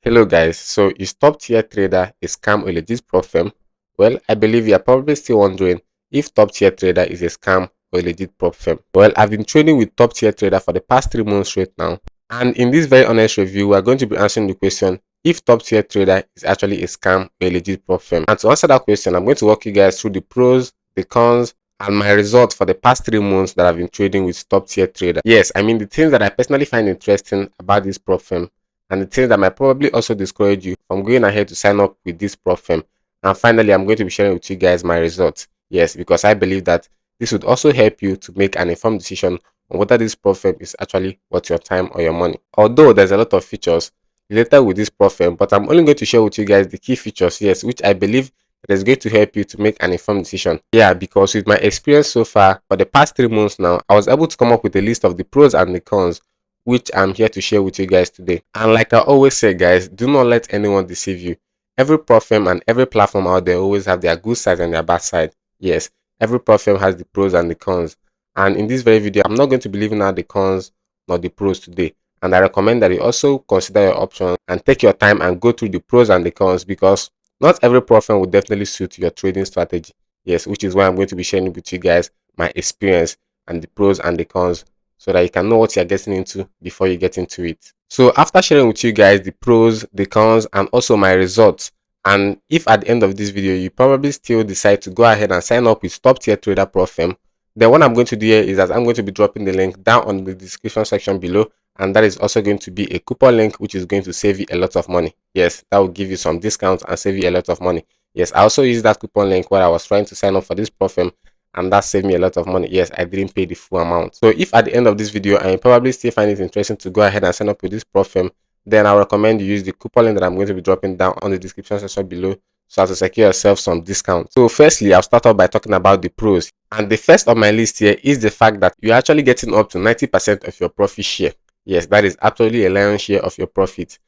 Hello guys, so is TopTier Trader a scam or a legit prop firm? Well, I believe you are probably still wondering if TopTier Trader is a scam or a legit prop firm. Well, I've been trading with TopTier Trader for the past 3 months straight now. And in this very honest review, we are going to be answering the question if TopTier Trader is actually a scam or a legit prop firm. And to answer that question, I'm going to walk you guys through the pros, the cons, and my results for the past 3 months that I've been trading with TopTier Trader. Yes, I mean the things that I personally find interesting about this prop firm and the things that might probably also discourage you from going ahead to sign up with this prop firm. And finally, I'm going to be sharing with you guys my results. Yes, because I believe that this would also help you to make an informed decision on whether this prop firm is actually worth your time or your money. Although there's a lot of features related with this prop firm, but I'm only going to share with you guys the key features, yes, which I believe that is going to help you to make an informed decision. Yeah, because with my experience so far for the past 3 months now, I was able to come up with a list of the pros and the cons which I'm here to share with you guys today. And like I always say, guys, do not let anyone deceive you. Every prop firm and every platform out there always have their good side and their bad side. Yes, every prop firm has the pros and the cons. And in this very video, I'm not going to be leaving out the cons nor the pros today. And I recommend that you also consider your options and take your time and go through the pros and the cons, because not every prop firm will definitely suit your trading strategy. Yes, which is why I'm going to be sharing with you guys my experience and the pros and the cons, so that you can know what you're getting into before you get into it. So after sharing with you guys the pros, the cons, and also my results, and if at the end of this video you probably still decide to go ahead and sign up with TopTier Trader Prop firm, then what I'm going to do here is that I'm going to be dropping the link down on the description section below, and that is also going to be a coupon link which is going to save you a lot of money. Yes, that will give you some discounts and save you a lot of money. Yes, I also used that coupon link while I was trying to sign up for this prop firm, and that saved me a lot of money. Yes, I didn't pay the full amount. So if at the end of this video and you probably still find it interesting to go ahead and sign up with this prop firm, then I recommend you use the coupon link that I'm going to be dropping down on the description section below, so as to secure yourself some discount. So firstly, I'll start off by talking about the pros. And the first on my list here is the fact that you're actually getting up to 90% of your profit share. Yes, that is absolutely a lion's share of your profit.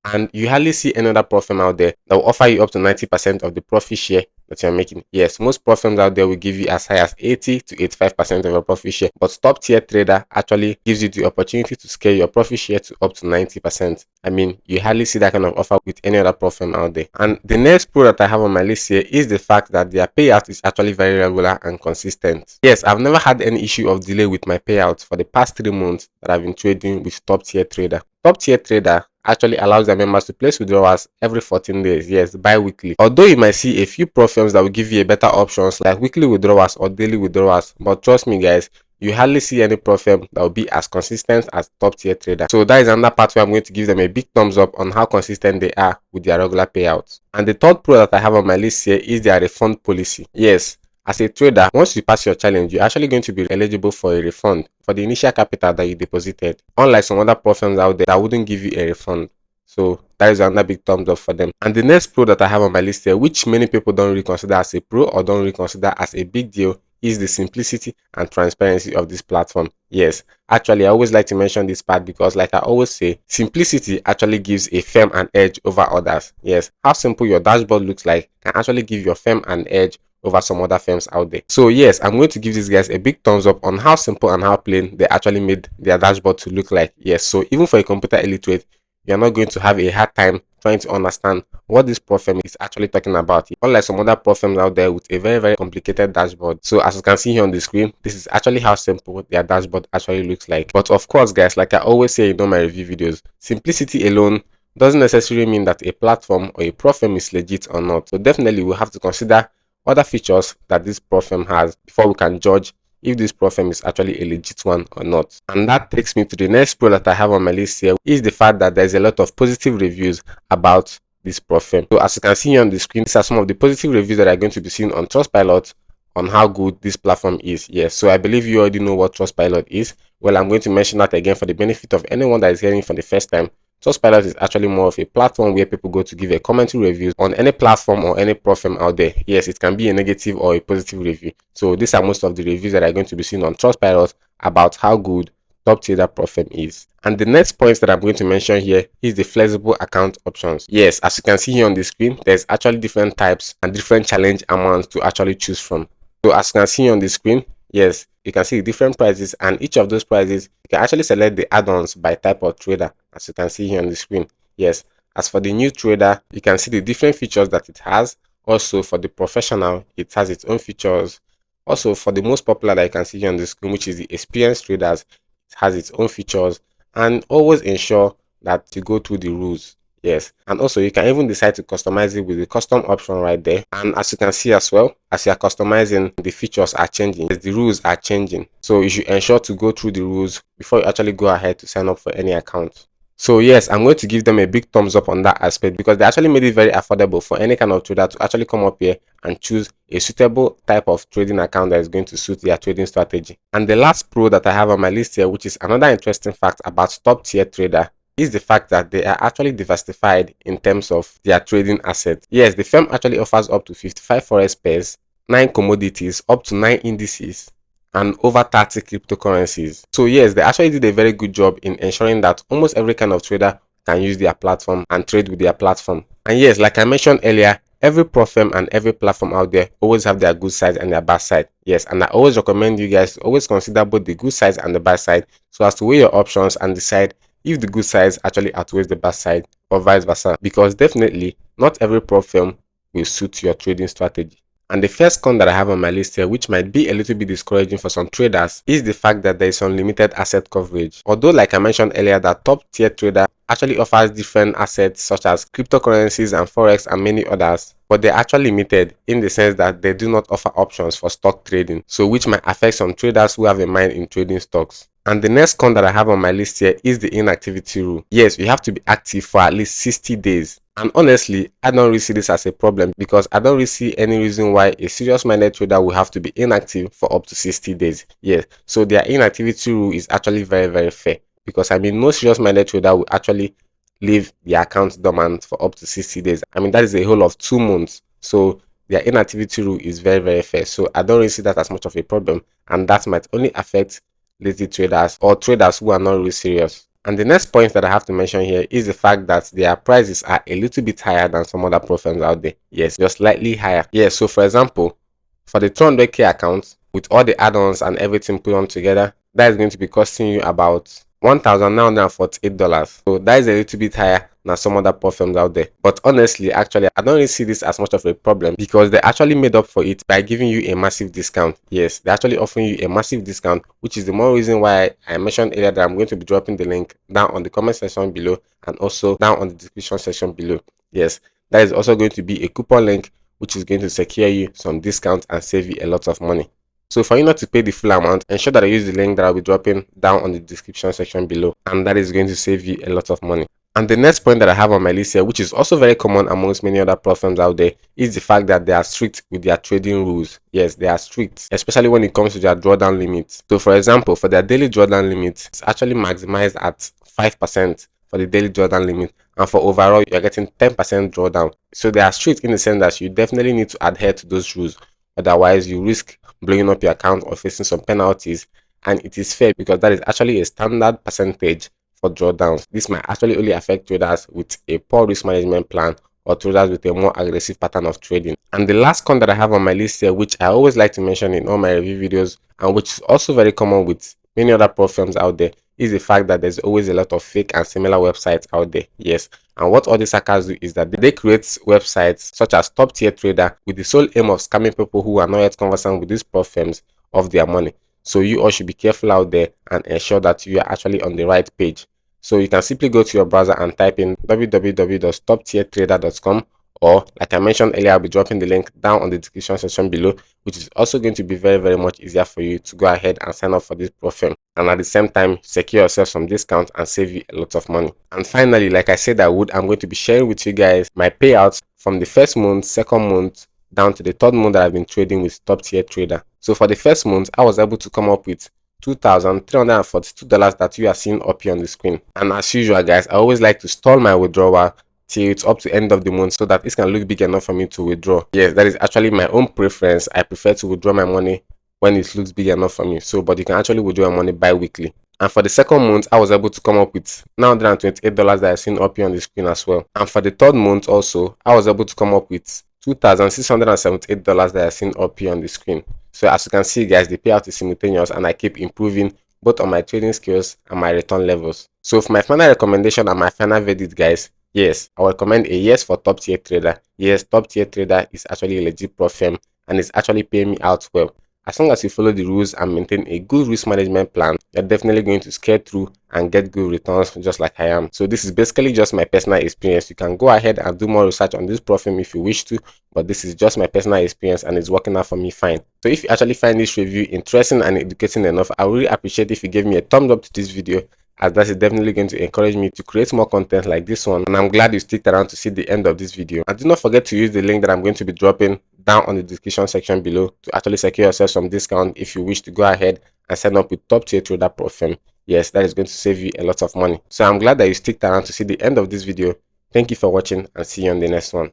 And you hardly see any other prop firm out there that will offer you up to 90% of the profit share that you're making. Yes, most prop firms out there will give you as high as 80 to 85% of your profit share, but TopTier Trader actually gives you the opportunity to scale your profit share to up to 90%. I mean, you hardly see that kind of offer with any other prop firm out there. And the next pro that I have on my list here is the fact that their payout is actually very regular and consistent. Yes, I've never had any issue of delay with my payout for the past 3 months that I've been trading with TopTier Trader. TopTier Trader actually allows their members to place withdrawals every 14 days, yes, bi-weekly. Although you might see a few prop firms that will give you a better options like weekly withdrawals or daily withdrawals, but trust me guys, you hardly see any prop firm that will be as consistent as TopTier Trader. So that is another part where I'm going to give them a big thumbs up on how consistent they are with their regular payouts. And the third pro that I have on my list here is their refund policy. Yes, as a trader, once you pass your challenge, you're actually going to be eligible for a refund for the initial capital that you deposited, unlike some other prop firms out there that wouldn't give you a refund. So that is another big thumbs up for them. And the next pro that I have on my list here, which many people don't really consider as a pro or don't really consider as a big deal, is the simplicity and transparency of this platform. Yes, actually I always like to mention this part because, like I always say, simplicity actually gives a firm an edge over others. Yes, how simple your dashboard looks like can actually give your firm an edge over some other firms out there. So yes, I'm going to give these guys a big thumbs up on how simple and how plain they actually made their dashboard to look like. Yes, so even for a computer illiterate, you're not going to have a hard time trying to understand what this prop firm is actually talking about, unlike some other prop firms out there with a very complicated dashboard. So as you can see here on the screen, this is actually how simple their dashboard actually looks like. But of course guys, like I always say in all my review videos, simplicity alone doesn't necessarily mean that a platform or a prop firm is legit or not. So definitely we'll have to consider other features that this prop firm has before we can judge if this prop firm is actually a legit one or not. And that takes me to the next pro that I have on my list here, is the fact that there's a lot of positive reviews about this prop firm. So as you can see here on the screen, these are some of the positive reviews that are going to be seen on Trustpilot on how good this platform is. Yes, so I believe you already know what Trustpilot is. Well, I'm going to mention that again for the benefit of anyone that is hearing for the first time. Trustpilot is actually more of a platform where people go to give a commentary review on any platform or any prop firm out there. Yes, it can be a negative or a positive review. So these are most of the reviews that are going to be seen on Trustpilot about how good TopTier Prop firm is. And the next point that I'm going to mention here is the flexible account options. Yes, as you can see here on the screen, there's actually different types and different challenge amounts to actually choose from. So as you can see on the screen, yes, you can see different prices, and each of those prices you can actually select the add-ons by type of trader, as you can see here on the screen. Yes, As for the new trader, you can see the different features that it has. Also for the professional, it has its own features. Also for the most popular that you can see here on the screen, which is the experienced traders, it has its own features. And always ensure that you go through the rules. Yes, and also you can even decide to customize it with the custom option right there. And as you can see as well, as you are customizing, the features are changing, the rules are changing. So you should ensure to go through the rules before you actually go ahead to sign up for any account. So yes, I'm going to give them a big thumbs up on that aspect, because they actually made it very affordable for any kind of trader to actually come up here and choose a suitable type of trading account that is going to suit their trading strategy. And the last pro that I have on my list here, which is another interesting fact about Top Tier Trader, is the fact that they are actually diversified in terms of their trading assets. Yes, the firm actually offers up to 55 forex pairs, 9 commodities, up to 9 indices, and over 30 cryptocurrencies. So yes, they actually did a very good job in ensuring that almost every kind of trader can use their platform and trade with their platform. And yes, like I mentioned earlier, every prop firm and every platform out there always have their good side and their bad side. Yes, and I always recommend you guys to always consider both the good sides and the bad side, so as to weigh your options and decide if the good sides actually outweighs the bad side, or vice versa, because definitely not every prop firm will suit your trading strategy. And the first con that I have on my list here, which might be a little bit discouraging for some traders, is the fact that there is unlimited asset coverage. Although, like I mentioned earlier, that Top Tier Trader actually offers different assets such as cryptocurrencies and forex and many others, but they're actually limited in the sense that they do not offer options for stock trading, so which might affect some traders who have a mind in trading stocks. And the next con that I have on my list here is the inactivity rule. Yes, you have to be active for at least 60 days. And honestly, I don't really see this as a problem, because I don't really see any reason why a serious-minded trader will have to be inactive for up to 60 days. Yes, so their inactivity rule is actually very, very fair, because I mean, no serious-minded trader will actually leave their account dormant for up to 60 days. I mean, that is a whole of 2 months. So their inactivity rule is very, very fair. So I don't really see that as much of a problem, and that might only affect lazy traders or traders who are not really serious. And the next point that I have to mention here is the fact that their prices are a little bit higher than some other pro firms out there. Yes, just slightly higher. Yes, so for example, for the 200k account with all the add-ons and everything put on together, that is going to be costing you about $1,948. So that is a little bit higher than some other platforms out there. But honestly, actually, I don't really see this as much of a problem, because they actually made up for it by giving you a massive discount. Yes, they're actually offering you a massive discount, which is the more reason why I mentioned earlier that I'm going to be dropping the link down on the comment section below and also down on the description section below. Yes, that is also going to be a coupon link, which is going to secure you some discounts and save you a lot of money. So for you not to pay the full amount, ensure that you use the link that I'll be dropping down on the description section below, and that is going to save you a lot of money. And the next point that I have on my list here, which is also very common amongst many other platforms out there, is the fact that they are strict with their trading rules. Yes, they are strict, especially when it comes to their drawdown limits. So for example, for their daily drawdown limit, it's actually maximized at 5% for the daily drawdown limit, and for overall you're getting 10% drawdown. So they are strict in the sense that you definitely need to adhere to those rules, otherwise you risk blowing up your account or facing some penalties. And it is fair, because that is actually a standard percentage for drawdowns. This might actually only affect traders with a poor risk management plan, or traders with a more aggressive pattern of trading. And the last con that I have on my list here, which I always like to mention in all my review videos, and which is also very common with many other pro firms out there, is the fact that there's always a lot of fake and similar websites out there. Yes, and what all these hackers do is that they create websites such as Top Tier Trader with the sole aim of scamming people who are not yet conversant with these pro firms of their money. So you all should be careful out there and ensure that you are actually on the right page. So you can simply go to your browser and type in www.toptiertrader.com, or like I mentioned earlier, I'll be dropping the link down on the description section below, which is also going to be very, very much easier for you to go ahead and sign up for this pro firm, and at the same time secure yourself some discounts and save you a lot of money. And finally, like I said I would, I'm going to be sharing with you guys my payouts from the first month, second month, down to the third month that I've been trading with Top Tier Trader. So for the first month, I was able to come up with $2,342 that you are seeing up here on the screen. And as usual guys, I always like to stall my withdrawal till it's up to end of the month, so that it can look big enough for me to withdraw. Yes, that is actually my own preference. I prefer to withdraw my money when it looks big enough for me. So, but you can actually withdraw your money bi-weekly. And for the second month, I was able to come up with $928 that I seen up here on the screen as well. And for the third month also, I was able to come up with $2,678 that I seen up here on the screen. So as you can see guys, the payout is simultaneous, and I keep improving both on my trading skills and my return levels. So for my final recommendation and my final verdict guys, Yes, I would recommend a yes for Top Tier Trader. Yes, Top Tier Trader is actually a legit prop firm and it's actually paying me out well. As long as you follow the rules and maintain a good risk management plan, you're definitely going to scale through and get good returns just like I am. So this is basically just my personal experience. You can go ahead and do more research on this prop firm if you wish to, but this is just my personal experience and it's working out for me fine. So if you actually find this review interesting and educating enough, I would really appreciate if you gave me a thumbs up to this video, as that is definitely going to encourage me to create more content like this one. And I'm glad you stick around to see the end of this video. And do not forget to use the link that I'm going to be dropping down on the description section below to actually secure yourself some discount if you wish to go ahead and sign up with Top Tier Trader Prop firm. Yes, that is going to save you a lot of money. So I'm glad that you stick around to see the end of this video. Thank you for watching and see you on the next one.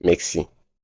Merci.